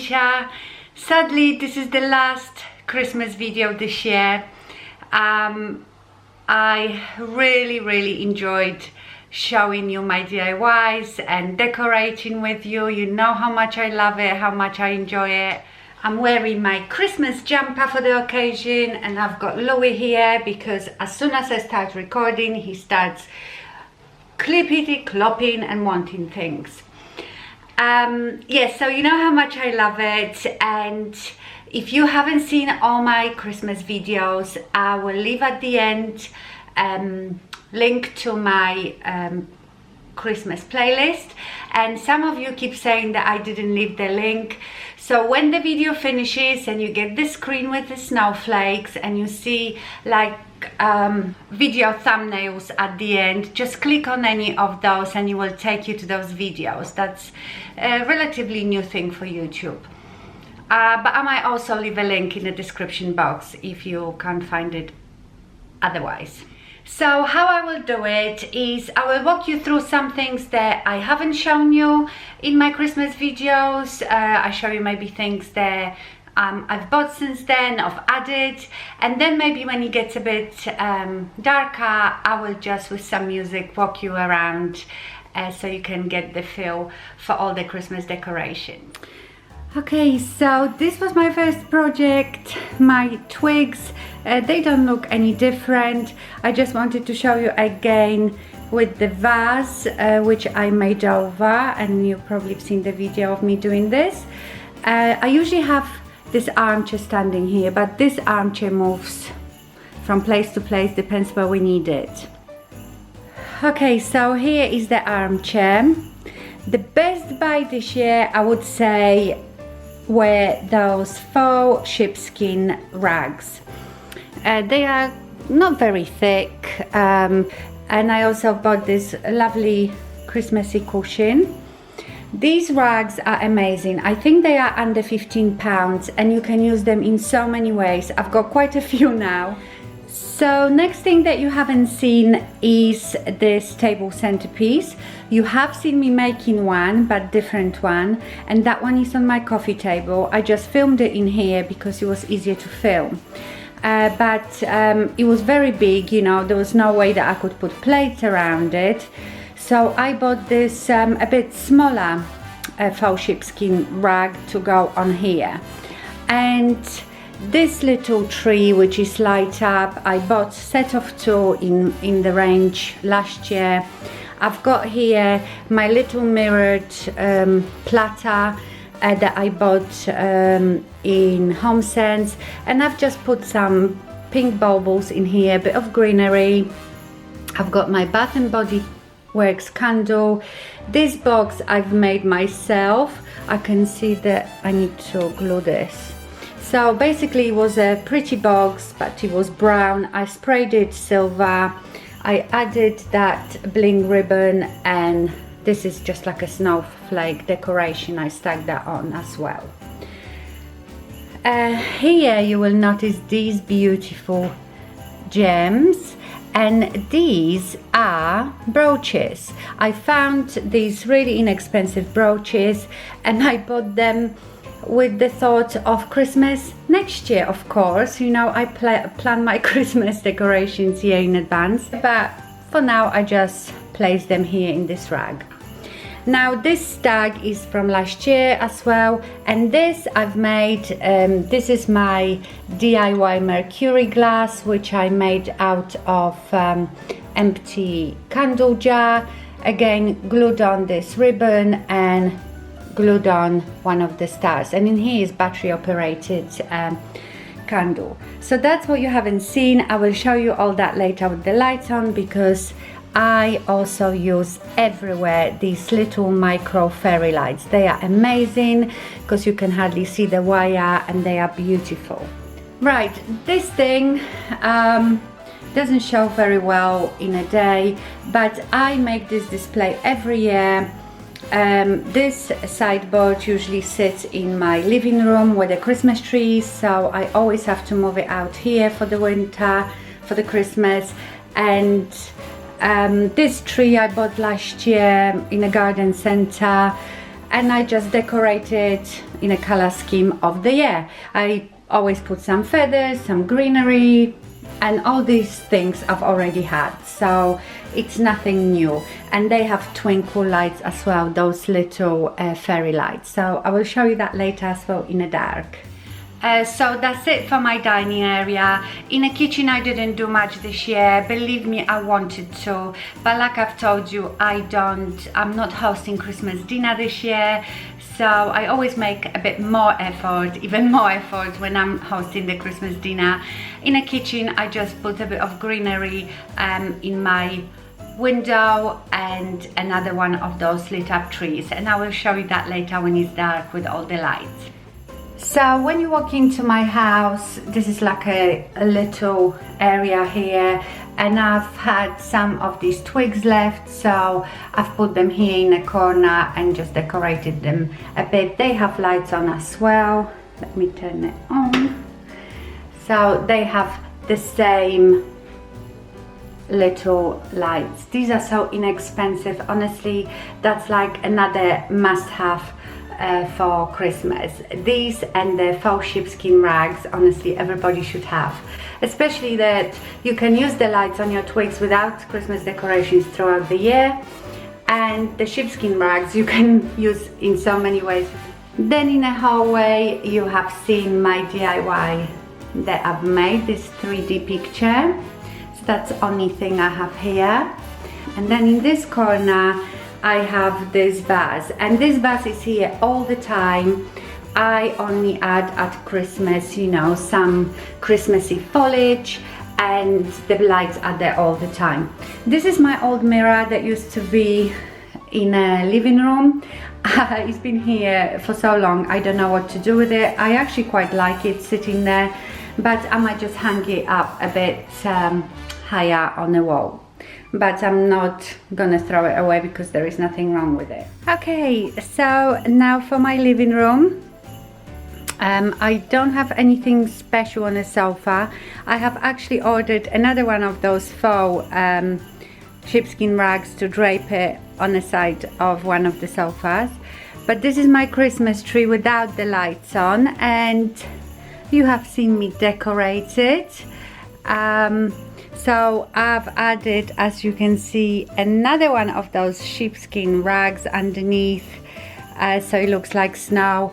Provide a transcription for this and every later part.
Misha. Sadly, this is the last Christmas video this year. I really enjoyed showing you my DIYs and decorating with you. You know how much I love it, how much I enjoy it. I'm wearing my Christmas jumper for the occasion, and I've got Louis here because as soon as I start recording, he starts clippity-clopping and wanting things. Yes, so you know how much I love it, and if you haven't seen all my Christmas videos, I will leave at the end link to my Christmas playlist. And some of you keep saying that I didn't leave the link, so when the video finishes and you get the screen with the snowflakes and you see like video thumbnails at the end, just click on any of those and it will take you to those videos. That's a relatively new thing for YouTube. But I might also leave a link in the description box if you can't find it otherwise. So how I will do it is I will walk you through some things that I haven't shown you in my Christmas videos. I show you maybe things that I've bought since then, I've added, and then maybe when it gets a bit darker, I will just with some music walk you around so you can get the feel for all the Christmas decoration. Okay, so this was my first project, my twigs. They don't look any different. I just wanted to show you again with the vase, which I made over, and you've probably seen the video of me doing this. I usually have this armchair standing here, but this armchair moves from place to place, depends where we need it. Okay, so here is the armchair. The best buy this year, I would say, were those faux sheepskin rugs. They are not very thick, and I also bought this lovely Christmassy cushion. These rugs are amazing. I think they are under £15 and you can use them in so many ways. I've got quite a few now. So next thing that you haven't seen is this table centerpiece. You have seen me making one, but different one, and that one is on my coffee table. I just filmed it in here because it was easier to film. But it was very big, you know, there was no way that I could put plates around it. So I bought this a bit smaller faux sheepskin rug to go on here. And this little tree which is light up, I bought set of two in the range last year. I've got here my little mirrored platter that I bought in HomeSense, and I've just put some pink baubles in here, a bit of greenery. I've got my Bath and Body Works candle. This box I've made myself. I can see that I need to glue this. So basically it was a pretty box, but it was brown. I sprayed it silver. I added that bling ribbon, and this is just like a snowflake decoration. I stuck that on as well. Here you will notice these beautiful gems, and these are brooches. I found these really inexpensive brooches and I bought them with the thought of Christmas next year, of course. You know, I plan my Christmas decorations year in advance, but for now I just place them here in this rag. Now this stag is from last year as well, and this I've made, this is my DIY Mercury glass, which I made out of empty candle jar. Again, glued on this ribbon and glued on one of the stars, and in here is battery operated candle. So that's what you haven't seen. I will show you all that later with the lights on, because I also use everywhere these little micro fairy lights. They are amazing because you can hardly see the wire, and they are beautiful. Right, this thing doesn't show very well in a day, but I make this display every year. This sideboard usually sits in my living room where the Christmas tree is, so I always have to move it out here for the winter, for the Christmas. And this tree I bought last year in a garden centre. and I just decorate it in a color scheme of the year. I always put some feathers, some greenery, and all these things I've already had, so it's nothing new. And they have twinkle lights as well, those little fairy lights, so I will show you that later as well in the dark. So that's it for my dining area. In the kitchen I didn't do much this year, believe me, I wanted to, but like I've told you, I'm not hosting Christmas dinner this year, so I always make a bit more effort, even more effort when I'm hosting the Christmas dinner. In the kitchen I just put a bit of greenery in my window and another one of those lit up trees, and I will show you that later when it's dark with all the lights. So when you walk into my house, this is like a little area here, and I've had some of these twigs left, so I've put them here in a corner and just decorated them a bit. They have lights on as well. Let me turn it on. So they have the same little lights. These are so inexpensive, honestly. That's like another must-have for Christmas. These and the faux sheepskin rags, honestly, everybody should have, especially that you can use the lights on your twigs without Christmas decorations throughout the year, and the sheepskin rags you can use in so many ways. Then in the hallway you have seen my DIY that I've made, this 3D picture, so that's the only thing I have here. And then in this corner I have this vase, and this vase is here all the time. I only add at Christmas, you know, some Christmassy foliage, and the lights are there all the time. This is my old mirror that used to be in a living room. It's been here for so long, I don't know what to do with it. I actually quite like it sitting there, but I might just hang it up a bit higher on the wall. But I'm not gonna throw it away because there is nothing wrong with it. Okay, so now for my living room. I don't have anything special on the sofa. I have actually ordered another one of those faux sheepskin rags to drape it on the side of one of the sofas. But this is my Christmas tree without the lights on, and you have seen me decorate it. So I've added, as you can see, another one of those sheepskin rags underneath, so it looks like snow.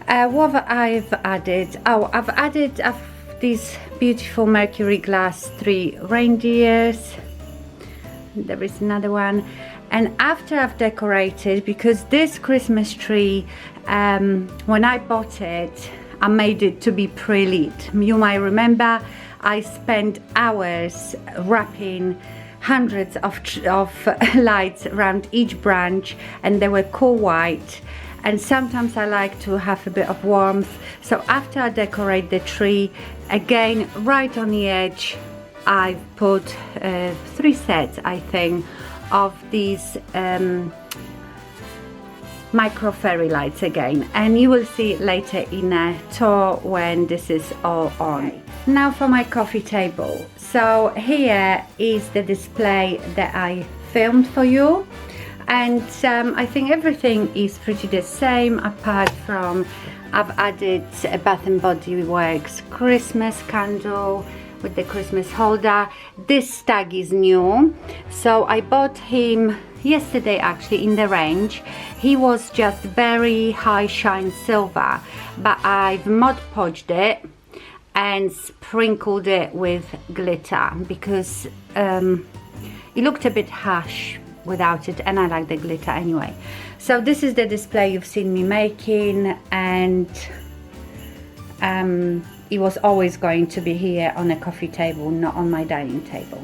What I've added? Oh, I've added these beautiful Mercury glass 3 reindeers. There is another one. And after I've decorated, because this Christmas tree, when I bought it, I made it to be pre-lit. You might remember I spent hours wrapping hundreds of lights around each branch, and they were cool white, and sometimes I like to have a bit of warmth. So after I decorate the tree, again right on the edge I've put 3 sets, I think, of these micro fairy lights again, and you will see it later in a tour when this is all on. Now for my coffee table. So here is the display that I filmed for you, and I think everything is pretty the same, apart from I've added a Bath & Body Works Christmas candle with the Christmas holder. This stag is new, so I bought him yesterday actually in the range. He was just very high shine silver, but I've Mod Podged it and sprinkled it with glitter because it looked a bit harsh without it, and I like the glitter anyway. So this is the display you've seen me making, and it was always going to be here on a coffee table, not on my dining table.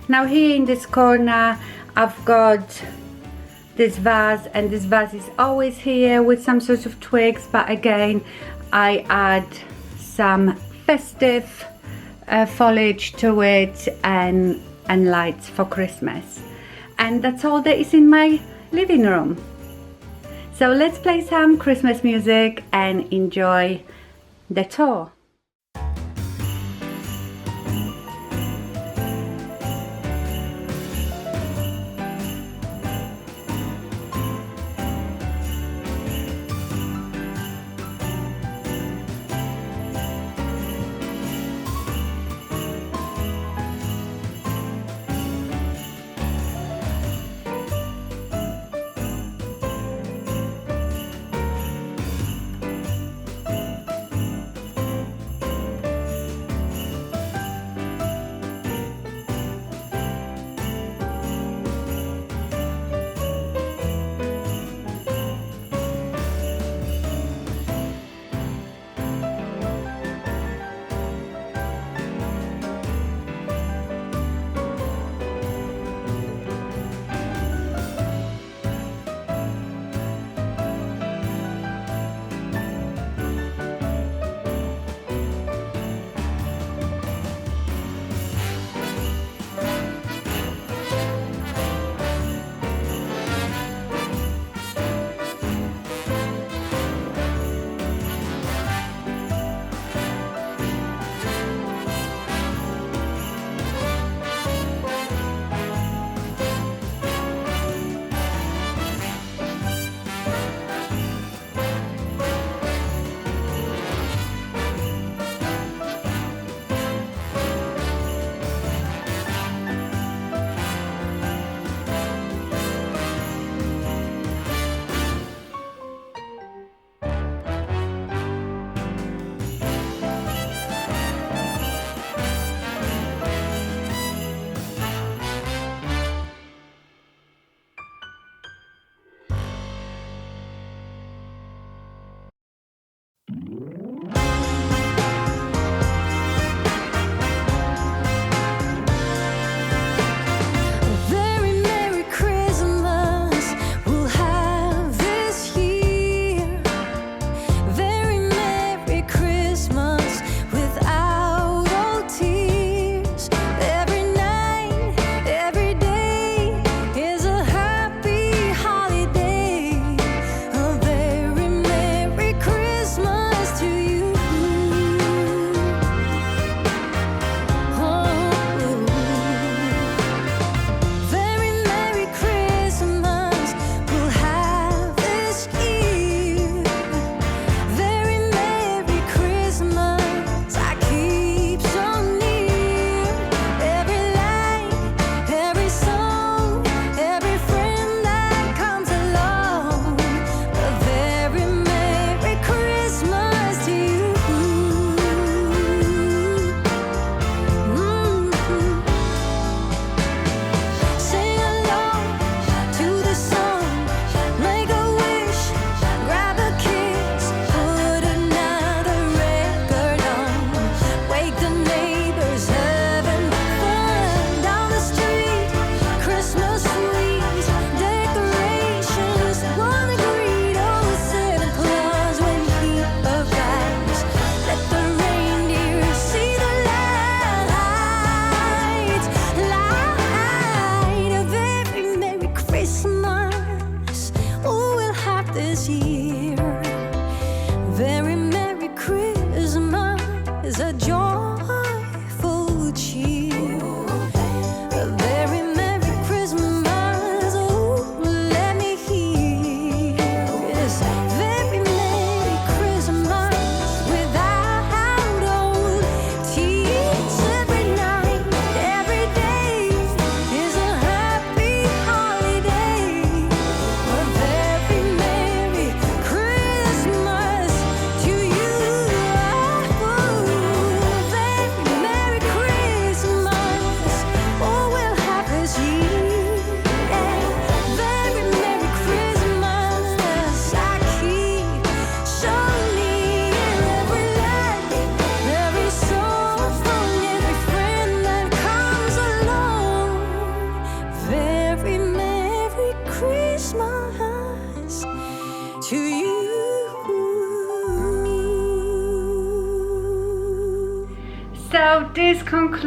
Now here in this corner I've got this vase, and this vase is always here with some sort of twigs, but again I add some festive foliage to it and lights for Christmas. And that's all there is in my living room. So let's play some Christmas music and enjoy the tour.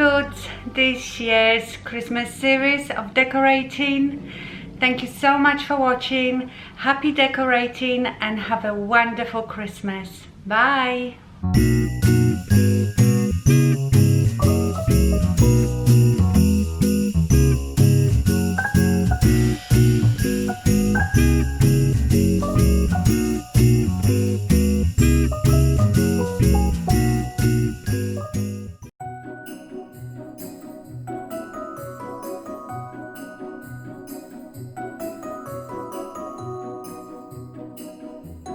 concludes this year's Christmas series of decorating. Thank you so much for watching. Happy decorating and have a wonderful Christmas. Bye.